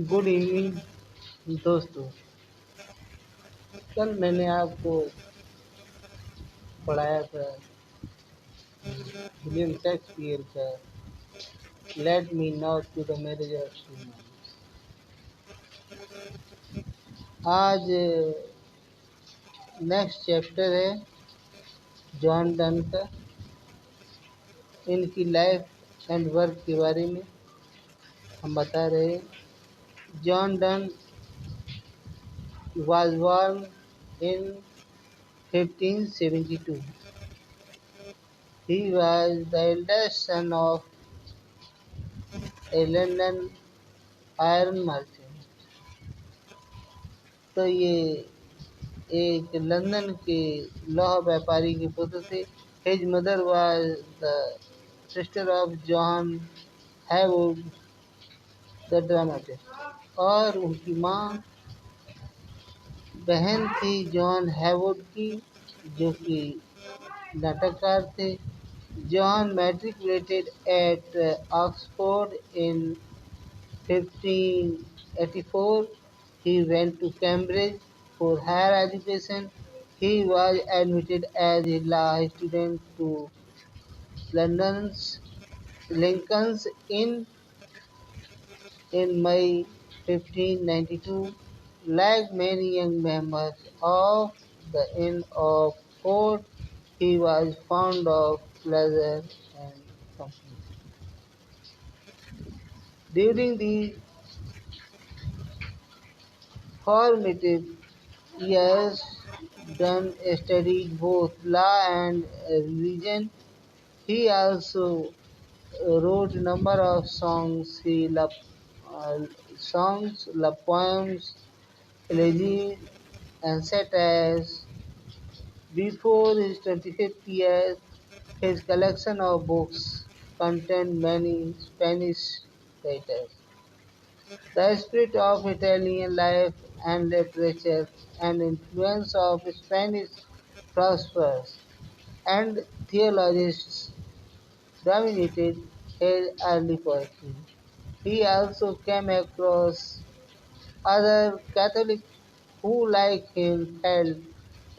Good evening दोस्तों। कल मैंने आपको पढ़ाया था विलियम शेक्सपियर का let me now to the marriage of two man. आज नेक्स्ट चैप्टर है जॉन डन का। इनकी लाइफ एंड वर्क के बारे में हम बता रहे हैं। John Donne was born in 1572. He was the eldest son of a London iron merchant। तो ये एक लंदन के लौह व्यापारी के पुत्र थे। His mother was the sister of John Haywood the dramatist। और उनकी माँ बहन थी जॉन हैवुड की, जो कि नाटककार थे। John matriculated at Oxford in 1584. He went to Cambridge for higher education. He was admitted as a law student to London's Lincoln's Inn in May 1592. Like many young members of the Inn of Court, he was fond of pleasure and company. During the formative years, Dunn studied both law and religion. He also wrote a number of uh, poems, elegies, and satires. Before his 25th year, his collection of books contained many Spanish writers. The spirit of Italian life and literature and influence of Spanish philosophers and theologians dominated his early poetry. He also came across other Catholics who, like him, felt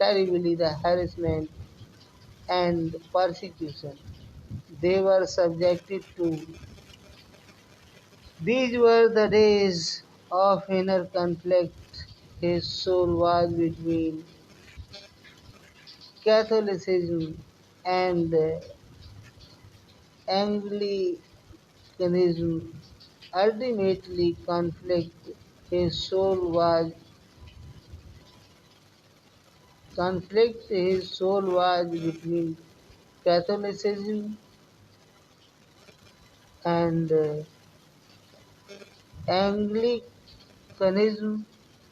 terribly the harassment and persecution they were subjected to. These were the days of inner conflict. His soul was between Catholicism and Anglicanism. Ultimately, his soul was between Catholicism and Anglicanism.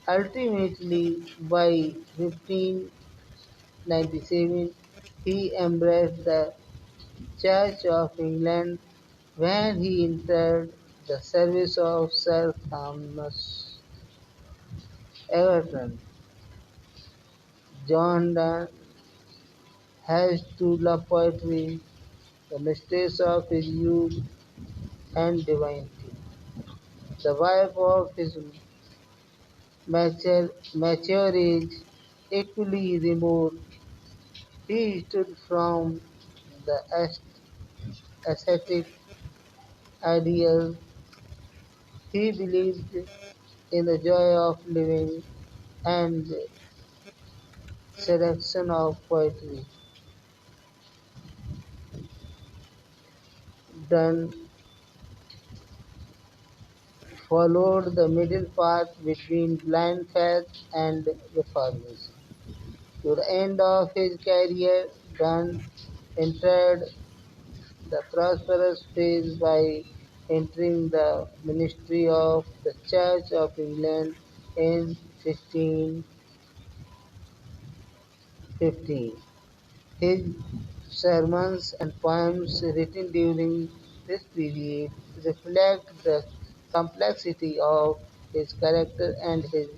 Ultimately, by 1597, he embraced the Church of England when he entered the service of Sir Thomas Everton. John Donne has to love poetry, the mistress of his youth and divinity, the wife of his mature age, equally remote. He stood from the ascetic ideal. He believed in the joy of living and seduction of poetry. Donne followed the middle path between blind faith and reformism. To the end of his career, Donne entered the prosperous phase by entering the ministry of the Church of England in 1615. His sermons and poems written during this period reflect the complexity of his character and his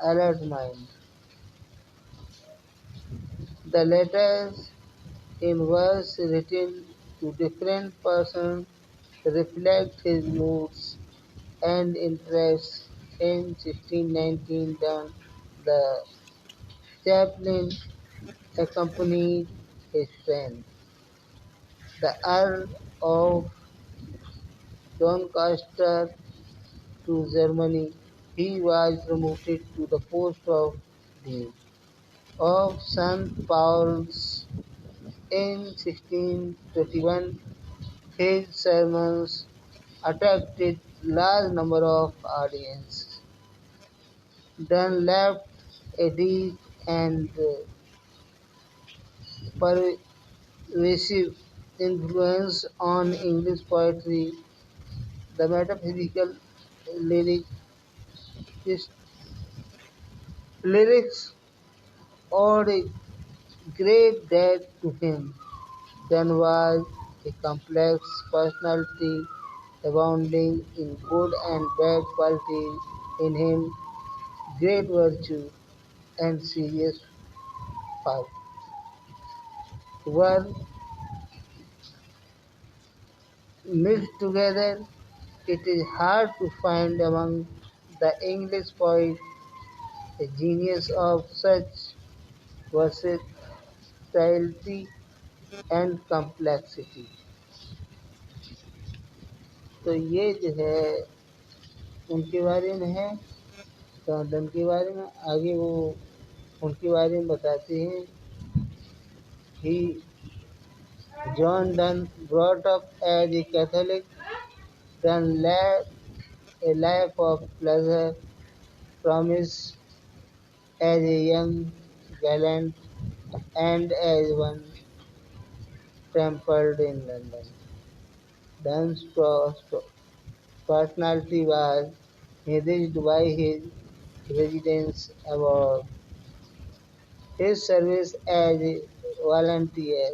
alert mind. The letters in verse written to different persons reflect his moods and interests. In 1619, the chaplain accompanied his friend, the Earl of Doncaster, to Germany. He was promoted to the post of Dean of St. Paul's in 1621. His sermons attracted large number of audience. Dunn left a deep and pervasive influence on English poetry. The metaphysical lyrics, lyrics owed a great debt to him. Dunn was a complex personality abounding in good and bad qualities. In him, great virtue and serious fault were mixed together. It is hard to find among the English poets a genius of such versatility and complexity. तो ये जो है उनके बारे में है। Done के बारे में आगे वो उनके बारे में बताते हैं। He John Donne, brought up as a Catholic, Donne led a life of pleasure, promised as a young gallant and as one tempered in London. Donne's personality was enriched by his residence abroad, his service as a volunteer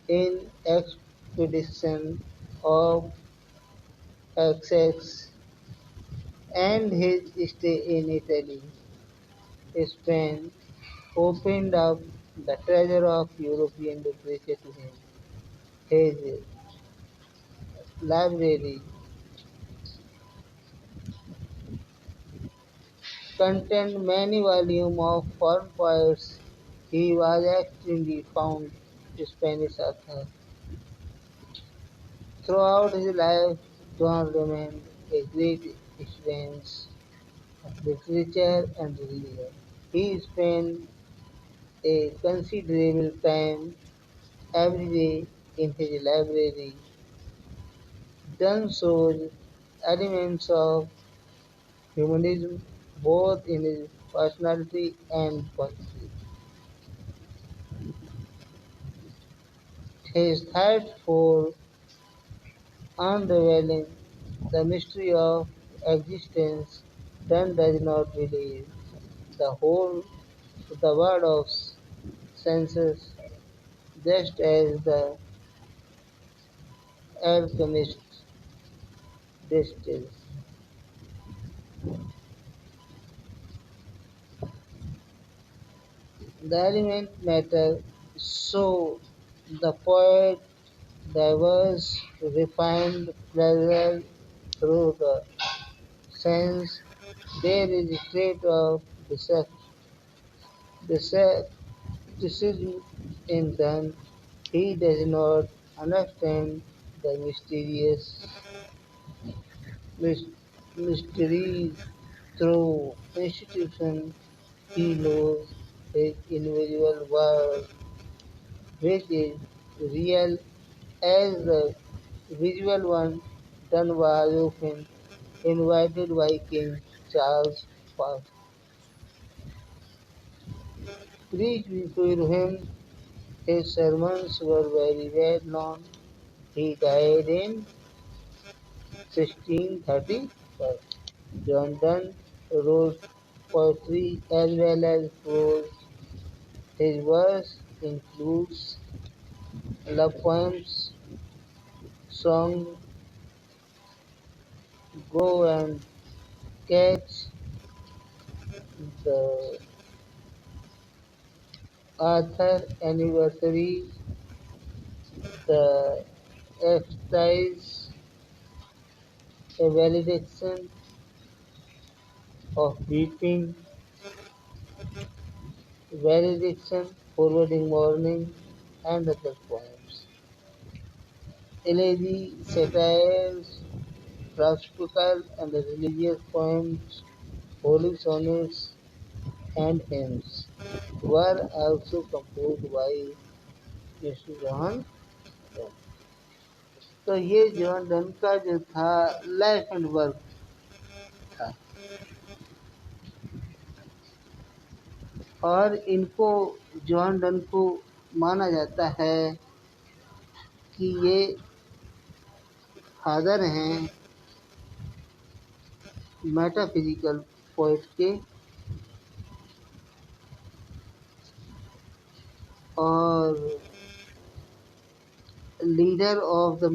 in expeditions of Essex, and his stay in Italy, Spain, opened up the treasure of European literature to him. His library contained many volumes of foreign poets. He was extremely fond Spanish author. Throughout his life, John remained a great student of literature and religion. He spent a considerable time every day in his library. Dunn shows elements of humanism both in his personality and poetry. His thirst for unraveling the mystery of existence, Dunn does not believe the whole the world of senses, just as the alchemist distills. The element matter, so the poet diverse, refined pleasure through the sense. There is a trait of decepticism in them. He does not understand the mys- mysteries through institution. He knows his individual world, which is real as the visual one. Done was often invited by King Charles I. Preached before him, his sermons were very well known. He died in 1635. John Donne wrote poetry as well as prose. His verse includes love poems, songs, go and catch the Arthur anniversary, the exercise, a valediction of weeping, valediction, forwarding morning, and other poems. Elegy, satires, philosophical and religious poems, holy sonnets, and hymns were also composed by mister John Donne. तो ये John Donne का जो था life and work था। और इनको John Donne को माना जाता है कि ये फादर हैं मेटाफिजिकल पोइट के और leader of the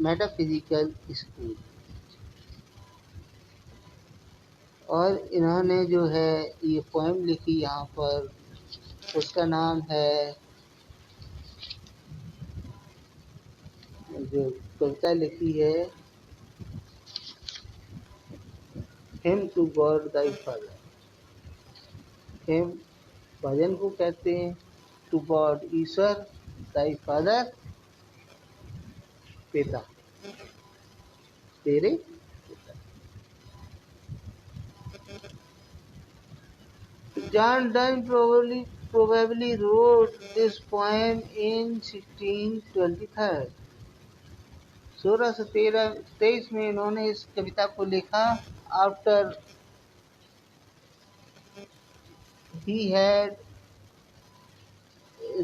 metaphysical school. और इन्होंने जो है ये पोएम लिखी यहाँ पर, उसका नाम है, जो कविता लिखी है, hymn to God thy father. Hymn भजन को कहते हैं, टू गॉड ईश्वर, दाई फादर पिता, तेरे पिता। John Donne probably wrote this poem in 1623। 1623 में इन्होंने इस कविता को लिखा। After he had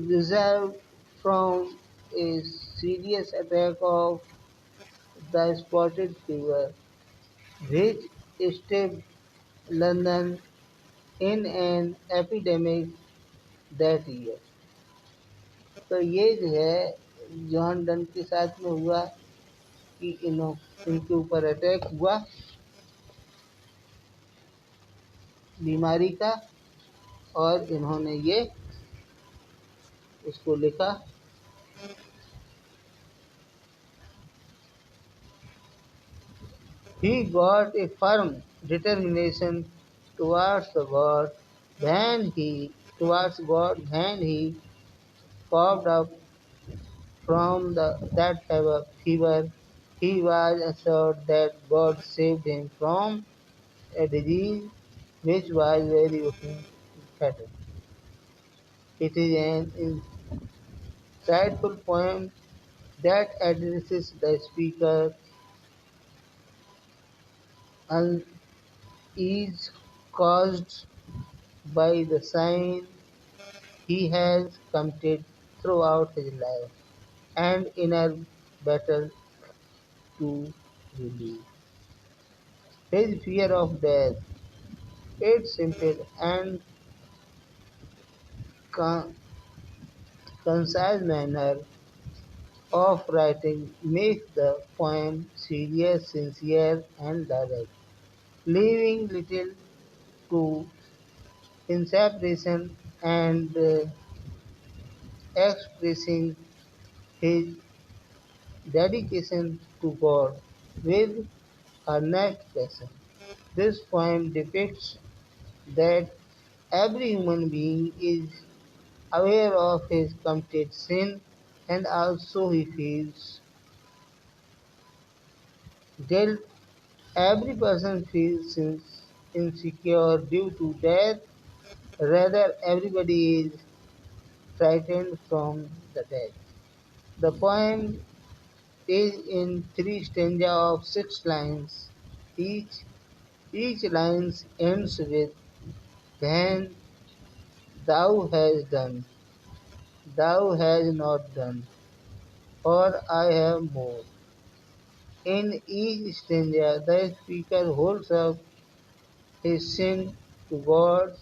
reserved from a serious attack of the spotted fever, which stripped London in an epidemic that year। तो ये जो है जॉन डन के साथ में हुआ कि इनके ऊपर अटैक हुआ बीमारी का, और इन्होंने ये उसको लिखा। He got a firm determination towards the God towards God when he coughed up from that fever. He was assured that God saved him from a disease which was very often fatal. It is an insightful poem that addresses the speaker unease caused by the sin he has committed throughout his life and inner battle to relieve his fear of death. Its simple and con- concise manner of writing makes the poem serious, sincere, and direct, leaving little to interpretation and expressing his dedication to God with earnest passion. This poem depicts that every human being is aware of his committed sin, and also he feels guilt. Every person feels insecure due to death. Rather, everybody is frightened from the death. The poem is in three stanzas of 6 lines. Each each line ends with "Then thou hast done, thou hast not done, or I have more." In each stanza, the speaker holds up his sin to God,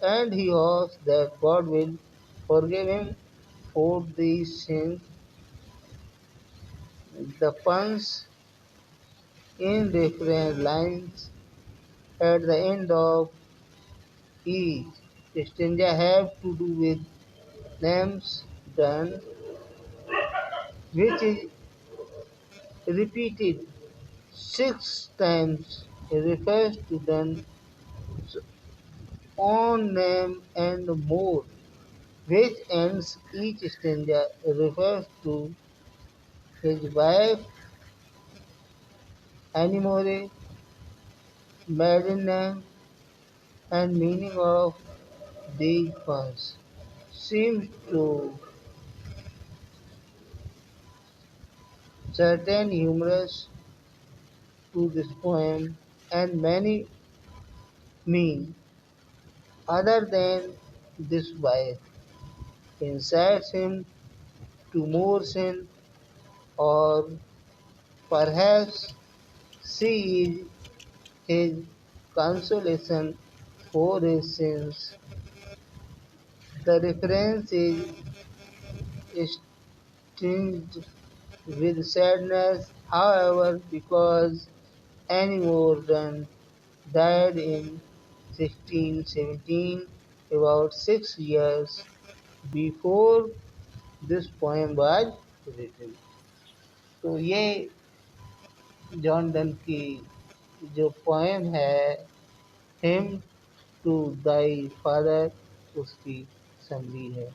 and he hopes that God will forgive him for these sins. The puns in different lines at the end of each stanza have to do with names done, which is repeated Six times refers to Dunn's own name and more, which ends each stanza refers to his wife, Animore, maiden name, and meaning of these ones. Seems to certain humorous to this poem, and many mean other than this wife, incites him to more sin, or perhaps she is his consolation for his sins. The reference is tinged with sadness, however, because Annie Morden died in 1617, about 6 years before this poem was written. तो ये John Donne की जो poem है hymn to thy father उसकी summary है।